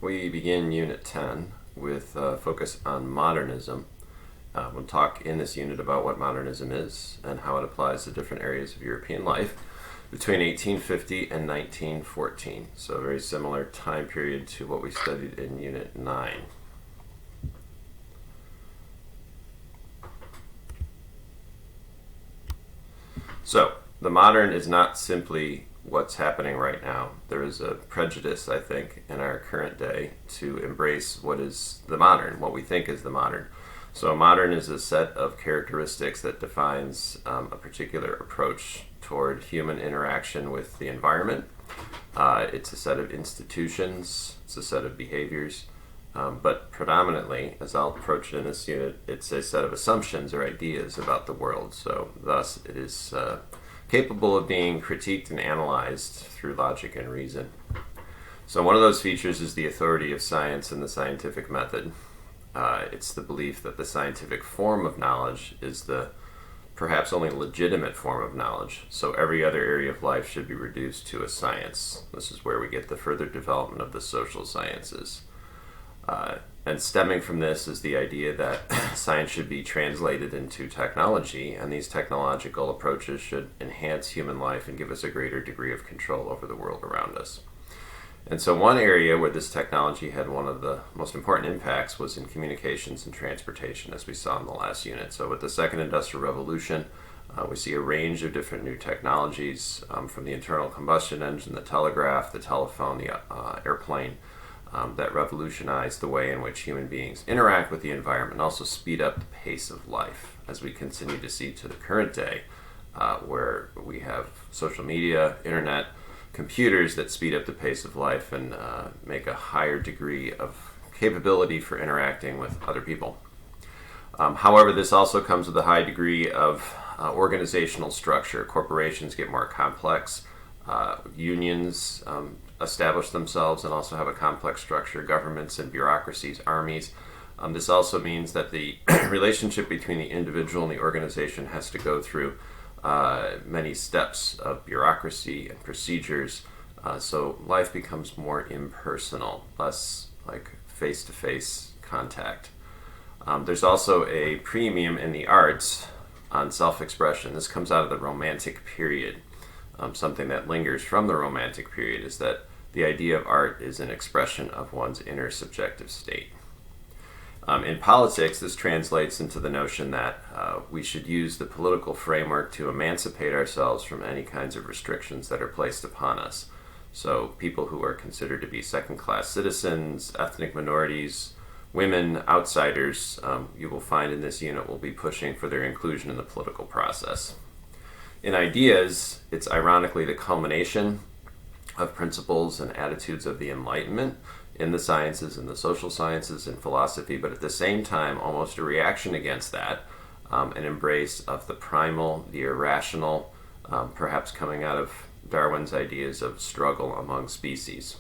We begin Unit 10 with a focus on modernism. We'll talk in this unit about what modernism is and how it applies to different areas of European life between 1850 and 1914. So a very similar time period to what we studied in Unit 9. So, the modern is not simply what's happening right now. There is a prejudice, I think, in our current day to embrace what is the modern, what we think is the modern. So, modern is a set of characteristics that defines a particular approach toward human interaction with the environment. It's a set of institutions, it's a set of behaviors, but predominantly, as I'll approach it in this unit, it's a set of assumptions or ideas about the world. So thus it is capable of being critiqued and analyzed through logic and reason. So one of those features is the authority of science and the scientific method. It's the belief that the scientific form of knowledge is the perhaps only legitimate form of knowledge. So every other area of life should be reduced to a science. This is where we get the further development of the social sciences. And stemming from this is the idea that science should be translated into technology, and these technological approaches should enhance human life and give us a greater degree of control over the world around us. And so one area where this technology had one of the most important impacts was in communications and transportation, as we saw in the last unit. So with the Second Industrial Revolution, we see a range of different new technologies, from the internal combustion engine, the telegraph, the telephone, the airplane, that revolutionize the way in which human beings interact with the environment and also speed up the pace of life, as we continue to see to the current day, where we have social media, internet, computers that speed up the pace of life and make a higher degree of capability for interacting with other people. However, this also comes with a high degree of organizational structure. Corporations get more complex. Unions establish themselves and also have a complex structure, governments and bureaucracies, armies. This also means that the relationship between the individual and the organization has to go through many steps of bureaucracy and procedures. So life becomes more impersonal, less like face-to-face contact. There's also a premium in the arts on self-expression. This comes out of the Romantic period. Something that lingers from the Romantic period is that the idea of art is an expression of one's inner subjective state. In politics, this translates into the notion that we should use the political framework to emancipate ourselves from any kinds of restrictions that are placed upon us. So people who are considered to be second-class citizens, ethnic minorities, women, outsiders, you will find in this unit will be pushing for their inclusion in the political process. In ideas, it's ironically the culmination of principles and attitudes of the Enlightenment in the sciences and the social sciences and philosophy, but at the same time, almost a reaction against that, an embrace of the primal, the irrational, perhaps coming out of Darwin's ideas of struggle among species.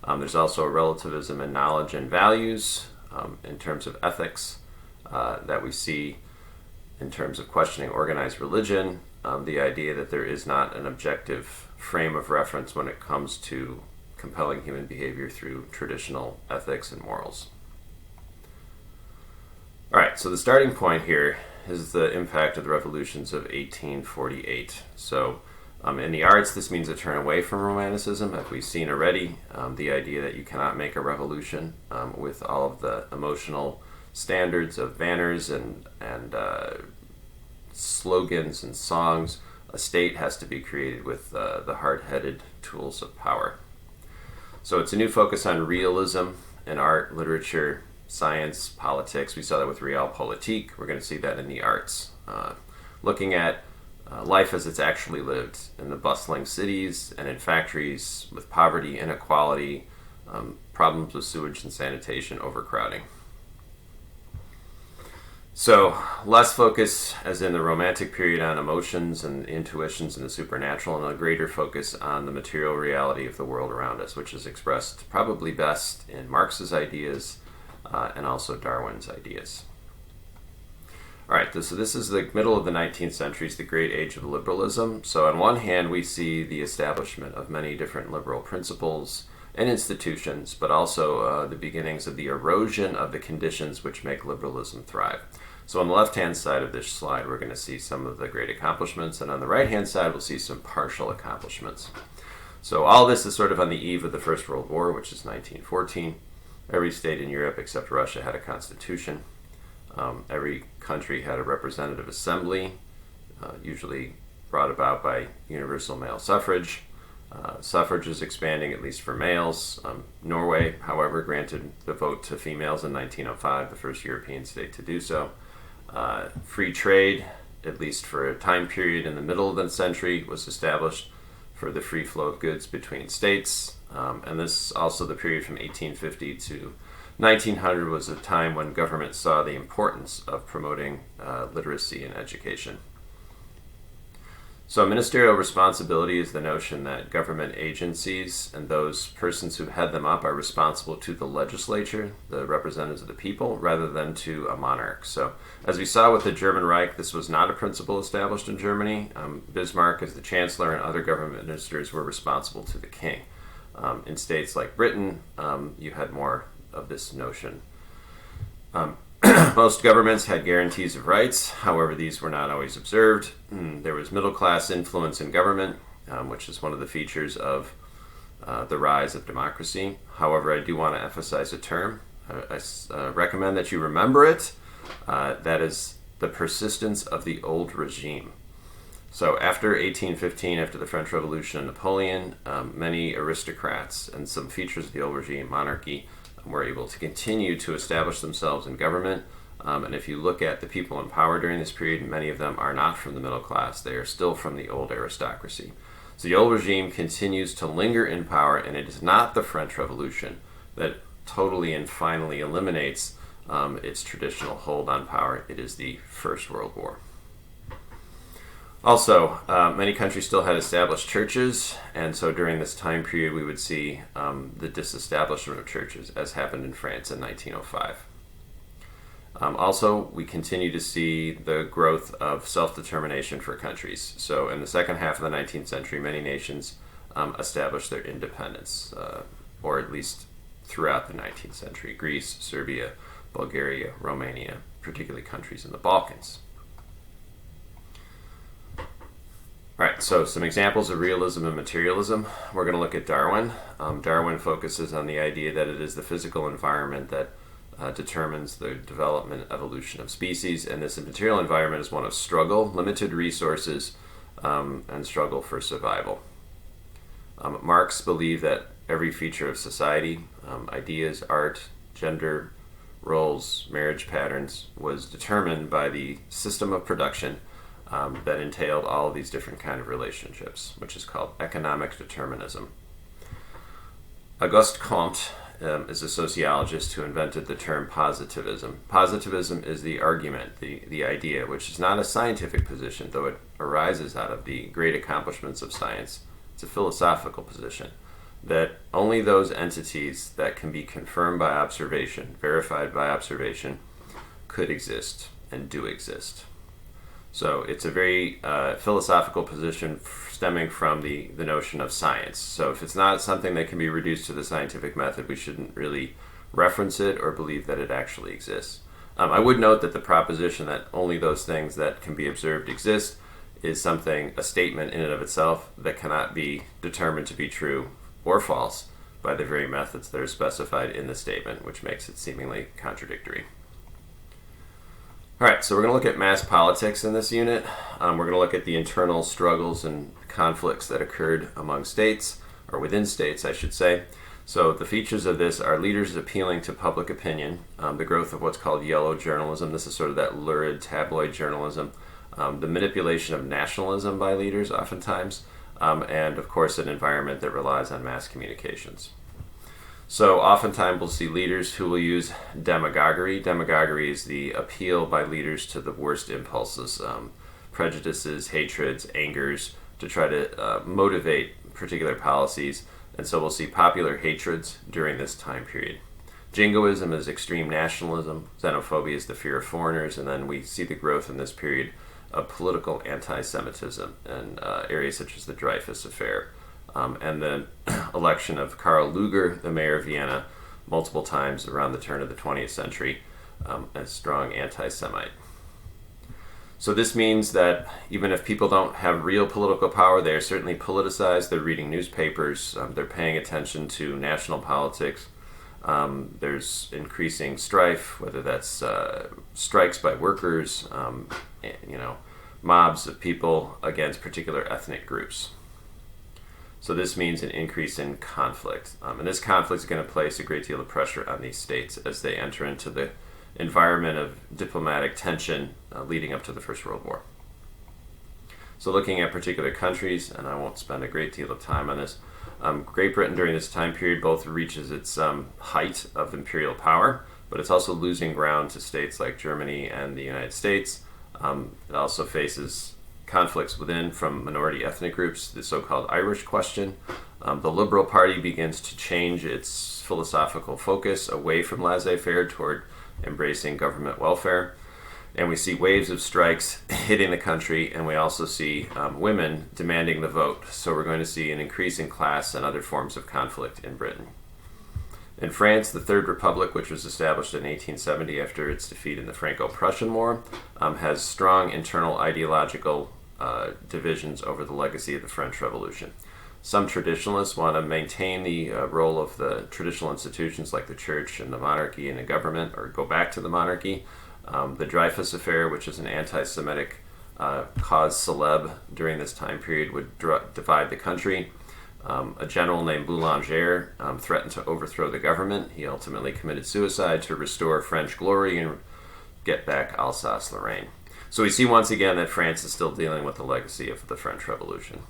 There's also a relativism in knowledge and values in terms of ethics that we see in terms of questioning organized religion, the idea that there is not an objective frame of reference when it comes to compelling human behavior through traditional ethics and morals. All right, so the starting point here is the impact of the revolutions of 1848. So in the arts, this means a turn away from Romanticism, as we've seen already, the idea that you cannot make a revolution with all of the emotional standards of banners and slogans and songs. A state has to be created with the hard-headed tools of power. So it's a new focus on realism in art, literature, science, politics. We saw that with realpolitik. We're going to see that in the arts. Looking at life as it's actually lived in the bustling cities and in factories with poverty, inequality, problems with sewage and sanitation, overcrowding. So less focus, as in the Romantic period, on emotions and intuitions and the supernatural, and a greater focus on the material reality of the world around us, which is expressed probably best in Marx's ideas and also Darwin's ideas. All right, so this is the middle of the 19th century, the great age of liberalism. So on one hand, we see the establishment of many different liberal principles and institutions, but also the beginnings of the erosion of the conditions which make liberalism thrive. So on the left-hand side of this slide, we're going to see some of the great accomplishments, and on the right-hand side, we'll see some partial accomplishments. So all this is sort of on the eve of the First World War, which is 1914. Every state in Europe except Russia had a constitution. Every country had a representative assembly, usually brought about by universal male suffrage. Suffrage is expanding, at least for males. Norway, however, granted the vote to females in 1905, the first European state to do so. Free trade, at least for a time period in the middle of the century, was established for the free flow of goods between states. And this also, the period from 1850 to 1900 was a time when government saw the importance of promoting literacy and education. So ministerial responsibility is the notion that government agencies and those persons who head them up are responsible to the legislature, the representatives of the people, rather than to a monarch. So as we saw with the German Reich, this was not a principle established in Germany. Bismarck, as the chancellor, and other government ministers were responsible to the king. In states like Britain, you had more of this notion. Most governments had guarantees of rights, however, these were not always observed. There was middle-class influence in government, which is one of the features of the rise of democracy. However, I do want to emphasize a term. I recommend that you remember it. That is the persistence of the old regime. So after 1815, after the French Revolution and Napoleon, many aristocrats and some features of the old regime, monarchy, were able to continue to establish themselves in government. And if you look at the people in power during this period, many of them are not from the middle class. They are still from the old aristocracy. So the old regime continues to linger in power, and it is not the French Revolution that totally and finally eliminates its traditional hold on power. It is the First World War. Also, many countries still had established churches, and so during this time period we would see the disestablishment of churches, as happened in France in 1905. Also, we continue to see the growth of self-determination for countries. So in the second half of the 19th century, many nations established their independence, or at least throughout the 19th century. Greece, Serbia, Bulgaria, Romania, particularly countries in the Balkans. All right, so some examples of realism and materialism. We're going to look at Darwin. Darwin focuses on the idea that it is the physical environment that determines the development, evolution of species, and this material environment is one of struggle, limited resources, and struggle for survival. Marx believed that every feature of society, ideas, art, gender, roles, marriage patterns, was determined by the system of production that entailed all of these different kind of relationships, which is called economic determinism. Auguste Comte is a sociologist who invented the term positivism. Positivism is the argument, the idea, which is not a scientific position, though it arises out of the great accomplishments of science. It's a philosophical position, that only those entities that can be confirmed by observation, verified by observation, could exist and do exist. So it's a very philosophical position stemming from the notion of science. So if it's not something that can be reduced to the scientific method, we shouldn't really reference it or believe that it actually exists. I would note that the proposition that only those things that can be observed exist is something, a statement in and of itself, that cannot be determined to be true or false by the very methods that are specified in the statement, which makes it seemingly contradictory. All right, so we're going to look at mass politics in this unit. We're going to look at the internal struggles and conflicts that occurred among states, or within states, I should say. So the features of this are leaders appealing to public opinion, the growth of what's called yellow journalism. This is sort of that lurid tabloid journalism, the manipulation of nationalism by leaders oftentimes, and of course an environment that relies on mass communications. So oftentimes we'll see leaders who will use demagoguery. Demagoguery is the appeal by leaders to the worst impulses, prejudices, hatreds, angers, to try to motivate particular policies. And so we'll see popular hatreds during this time period. Jingoism is extreme nationalism. Xenophobia is the fear of foreigners. And then we see the growth in this period of political anti-Semitism in areas such as the Dreyfus Affair, and the election of Karl Lueger, the mayor of Vienna, multiple times around the turn of the 20th century, a strong anti-Semite. So this means that even if people don't have real political power, they are certainly politicized. They're reading newspapers. They're paying attention to national politics. There's increasing strife, whether that's strikes by workers, mobs of people against particular ethnic groups. So this means an increase in conflict. And this conflict is going to place a great deal of pressure on these states as they enter into the environment of diplomatic tension leading up to the First World War. So looking at particular countries, and I won't spend a great deal of time on this, Great Britain during this time period both reaches its height of imperial power, but it's also losing ground to states like Germany and the United States. It also faces conflicts within from minority ethnic groups, the so-called Irish question. The Liberal Party begins to change its philosophical focus away from laissez-faire toward embracing government welfare. And we see waves of strikes hitting the country, and we also see women demanding the vote. So we're going to see an increase in class and other forms of conflict in Britain. In France, the Third Republic, which was established in 1870 after its defeat in the Franco-Prussian War, has strong internal ideological divisions over the legacy of the French Revolution. Some traditionalists want to maintain the role of the traditional institutions like the church and the monarchy and the government, or go back to the monarchy. The Dreyfus Affair, which is an anti-Semitic cause célèbre during this time period, would divide the country. A general named Boulanger threatened to overthrow the government. He ultimately committed suicide to restore French glory and get back Alsace-Lorraine. So we see once again that France is still dealing with the legacy of the French Revolution.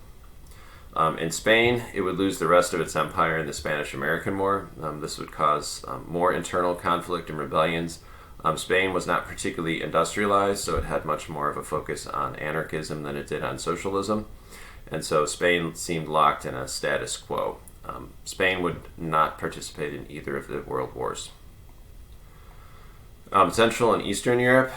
In Spain, it would lose the rest of its empire in the Spanish-American War. This would cause more internal conflict and rebellions. Spain was not particularly industrialized, so it had much more of a focus on anarchism than it did on socialism. And so Spain seemed locked in a status quo. Spain would not participate in either of the world wars. Central and Eastern Europe,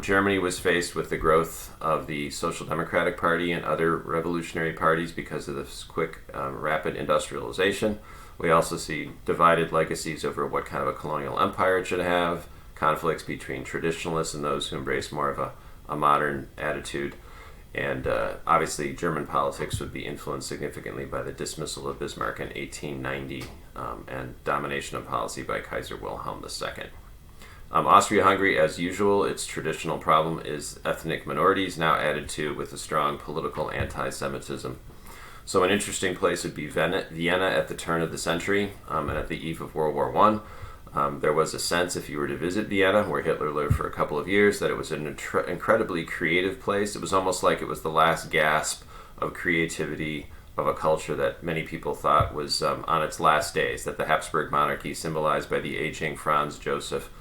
Germany was faced with the growth of the Social Democratic Party and other revolutionary parties because of this quick, rapid industrialization. We also see divided legacies over what kind of a colonial empire it should have, conflicts between traditionalists and those who embrace more of a modern attitude. And obviously, German politics would be influenced significantly by the dismissal of Bismarck in 1890 and domination of policy by Kaiser Wilhelm II. Austria-Hungary, as usual, its traditional problem is ethnic minorities, now added to with a strong political anti-Semitism. So an interesting place would be Vienna at the turn of the century and at the eve of World War I. There was a sense, if you were to visit Vienna, where Hitler lived for a couple of years, that it was an incredibly creative place. It was almost like it was the last gasp of creativity of a culture that many people thought was on its last days, that the Habsburg monarchy, symbolized by the aging Franz Joseph,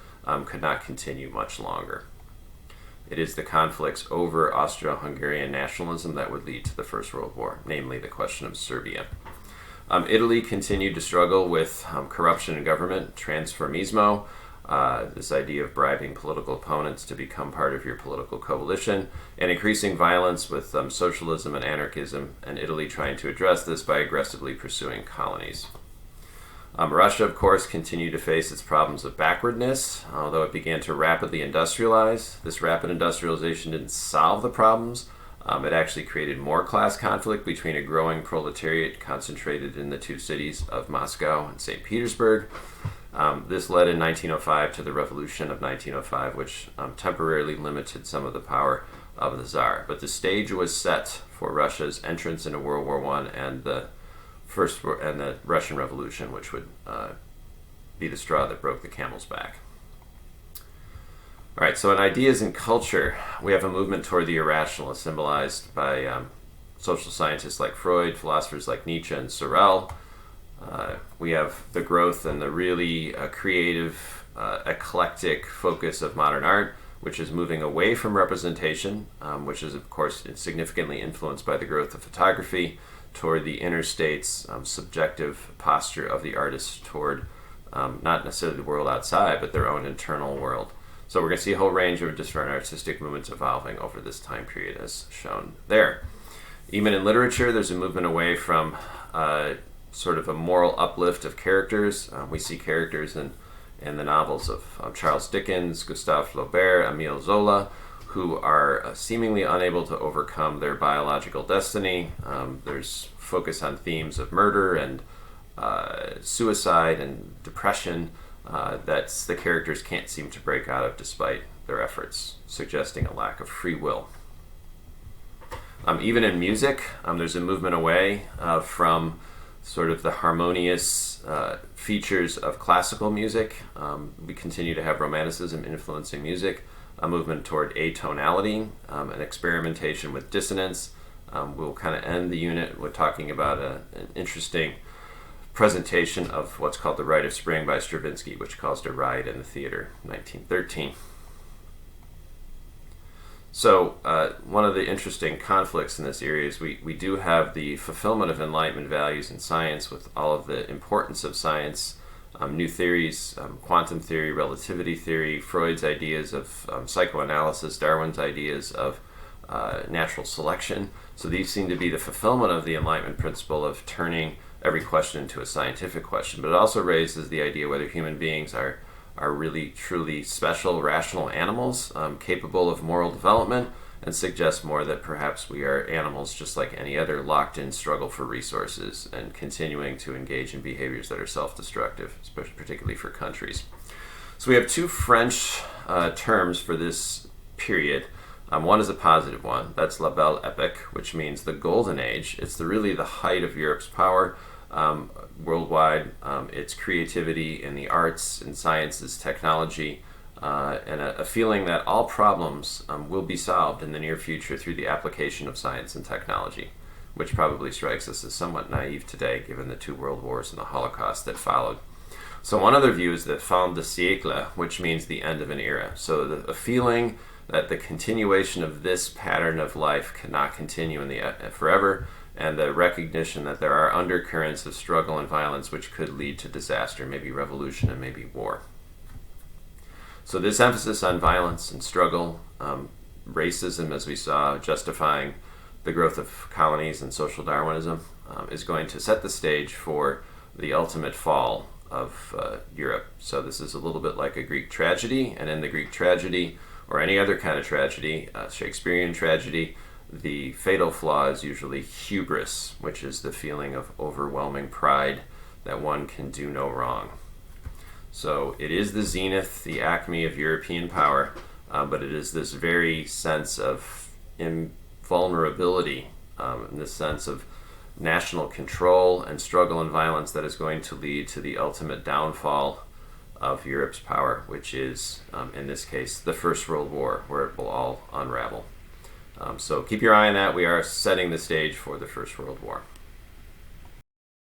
could not continue much longer. It is the conflicts over Austro-Hungarian nationalism that would lead to the First World War, namely the question of Serbia. Italy continued to struggle with corruption in government, transformismo, this idea of bribing political opponents to become part of your political coalition, and increasing violence with socialism and anarchism, and Italy trying to address this by aggressively pursuing colonies. Russia, of course, continued to face its problems of backwardness, although it began to rapidly industrialize. This rapid industrialization didn't solve the problems. It actually created more class conflict between a growing proletariat concentrated in the two cities of Moscow and St. Petersburg. This led in 1905 to the Revolution of 1905, which temporarily limited some of the power of the Tsar. But the stage was set for Russia's entrance into World War I and the Russian Revolution, which would be the straw that broke the camel's back. All right, so in ideas and culture, we have a movement toward the irrational, as symbolized by social scientists like Freud, philosophers like Nietzsche and Sorel. We have the growth and the really creative, eclectic focus of modern art, which is moving away from representation, which is, of course, significantly influenced by the growth of photography, toward the inner state's subjective posture of the artist toward not necessarily the world outside, but their own internal world. So we're going to see a whole range of different artistic movements evolving over this time period as shown there. Even in literature, there's a movement away from sort of a moral uplift of characters. We see characters in the novels of Charles Dickens, Gustave Flaubert, Émile Zola, who are seemingly unable to overcome their biological destiny. There's focus on themes of murder and suicide and depression that the characters can't seem to break out of despite their efforts, suggesting a lack of free will. Even in music, there's a movement away from sort of the harmonious features of classical music. We continue to have Romanticism influencing music, a movement toward atonality, an experimentation with dissonance. We'll kind of end the unit with talking about an interesting presentation of what's called The Rite of Spring by Stravinsky, which caused a riot in the theater in 1913. So one of the interesting conflicts in this area is we do have the fulfillment of Enlightenment values in science with all of the importance of science, new theories, quantum theory, relativity theory, Freud's ideas of psychoanalysis, Darwin's ideas of natural selection. So these seem to be the fulfillment of the Enlightenment principle of turning every question into a scientific question. But it also raises the idea whether human beings are really truly special, rational animals capable of moral development, and suggests more that perhaps we are animals just like any other locked-in struggle for resources and continuing to engage in behaviors that are self-destructive, especially particularly for countries. So we have two French terms for this period. One is a positive one. That's La Belle Époque, which means the golden age. It's really the height of Europe's power worldwide. Its creativity in the arts, in sciences, technology, and a feeling that all problems will be solved in the near future through the application of science and technology, which probably strikes us as somewhat naive today given the two world wars and the Holocaust that followed. So one other view is the fin de siècle, which means the end of an era. So a feeling that the continuation of this pattern of life cannot continue forever, and the recognition that there are undercurrents of struggle and violence which could lead to disaster, maybe revolution and maybe war. So this emphasis on violence and struggle, racism, as we saw, justifying the growth of colonies and social Darwinism, is going to set the stage for the ultimate fall of Europe. So this is a little bit like a Greek tragedy, and in the Greek tragedy, or any other kind of tragedy, Shakespearean tragedy, the fatal flaw is usually hubris, which is the feeling of overwhelming pride that one can do no wrong. So it is the zenith, the acme of European power, but it is this very sense of invulnerability, in this sense of national control and struggle and violence that is going to lead to the ultimate downfall of Europe's power, which is, in this case, the First World War, where it will all unravel. So keep your eye on that. We are setting the stage for the First World War.